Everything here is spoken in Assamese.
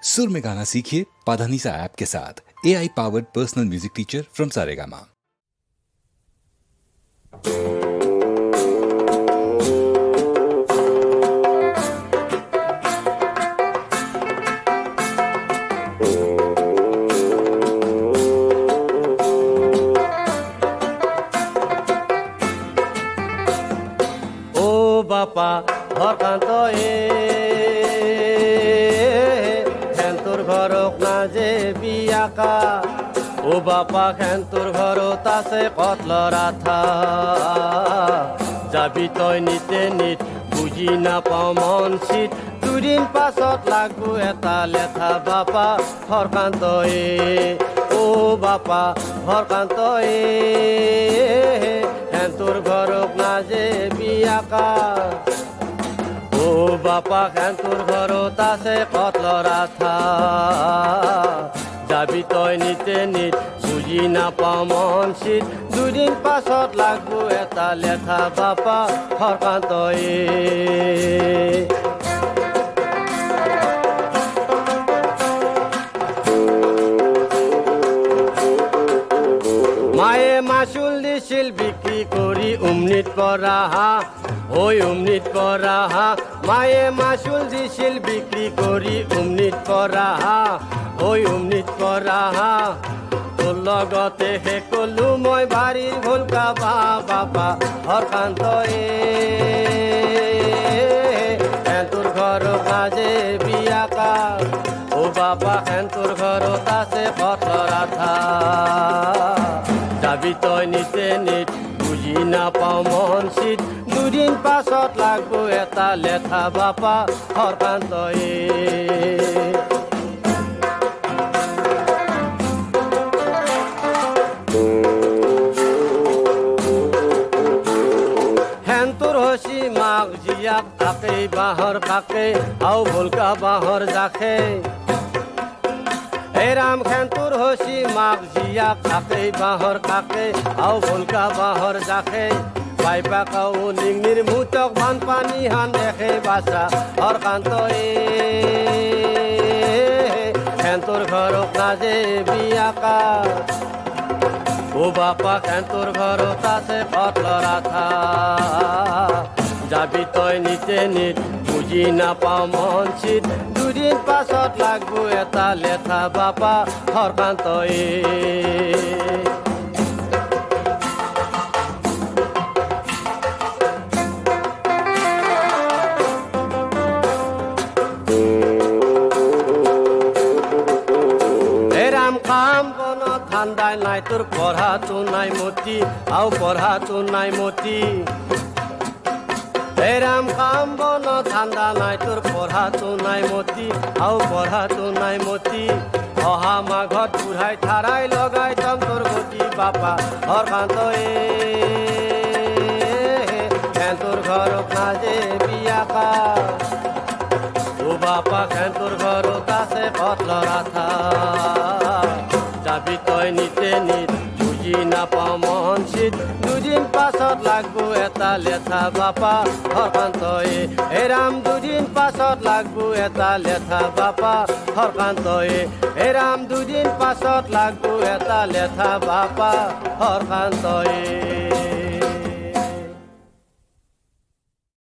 सुर में गाना सीखिए पाधानीसा ऐप के साथ। AI powered personal music teacher from Saregama. বাপা হরকান্ত খেন্তুর ঘরক না যে বিয়াকা ও বাপা খেন্তুর ঘরত আছে কতল রাথা যাবি তই নিতে নিত বুঝি নাপাও মন শীত দুদিন পাছত লাগবো এটা লেথা বাপা হরকান্ত ও বাপা হরকান্ত খেন্তুর ঘরক না যে বিয়াকা ও বাপা খেন্তুর ঘরত আছে কতল রাথা যাবি তই নিতে নিত বুঝি নাপাও মন শীত দুদিন পাছত লাগবো এটা লেথা বাপা হরকান্ত মায়ে মাসুল দিছিল বিক্রি করি উমনিত পরা ওই উমনিত পরা মায়ে মাসুল দিছিল বিক্রি করি উমনিত পরা ওই উমনিত পরা তোর লগতে হে কলু মই বাড়ির ভুলকা বাবা হরকান্ত তোর ঘর কাজে বিয়াকা ও বাবা তোর ঘরত আছে কতল রাথা যাবি তই নিতে নিত বুঝি নাপাও মন শীত দুদিন পাছত লাগবো এটা লেথা বাপা হরকান্ত হেন্তর হসি মাঘ জিয়াক থাকে বাহর কাকে আও ভুলকা বাহর জাখে রাম খেন্তুর হসি মাঘ জিয়া কাকে বাহর কাকে আও ভুলকা বাহর জাখে পাইপা কাউ লিংনির মুতক ভান পানি হান দেখে বাসা হরকান্ত খেন্তুর ঘরক না যে বিয়াকা ও বাপা খেন্তুর ঘরত আছে কতল রাথা যাবি তই নিতে নিত বুঝি নাপাও মন শীত দুদিন পাছত লাগবো এটা লেথা বাপা হরকান্ত এরাম কাম কোন ঠান্ডায় নাই তোর পড়া তো নাই মতি আও পড়া তো নাই মতি এরাম কাম বন ঠান্ডা নাই তোর পড়া তো নাই মতি আও পড়া তো নাই মতি অহা মাঘত বুঢ়াই ঠাৰাই লগাই তম তোর গতি বাপা হরকান্ত তোর ঘরক না যে বিয়াকা ও বাপা তোর ঘরত আছে কতল রাথা যাবি তই নিতে নিত বুঝি নাপাও মন শীত দুদিন পাছত লাগবো এটা লেথা বাপা হরকান্ত রাম দুদিন পাছত লাগবো এটা লেথা বাপা হরকান্ত রাম দুদিন পাছত লাগবো এটা লেথা বাপা হরকান্ত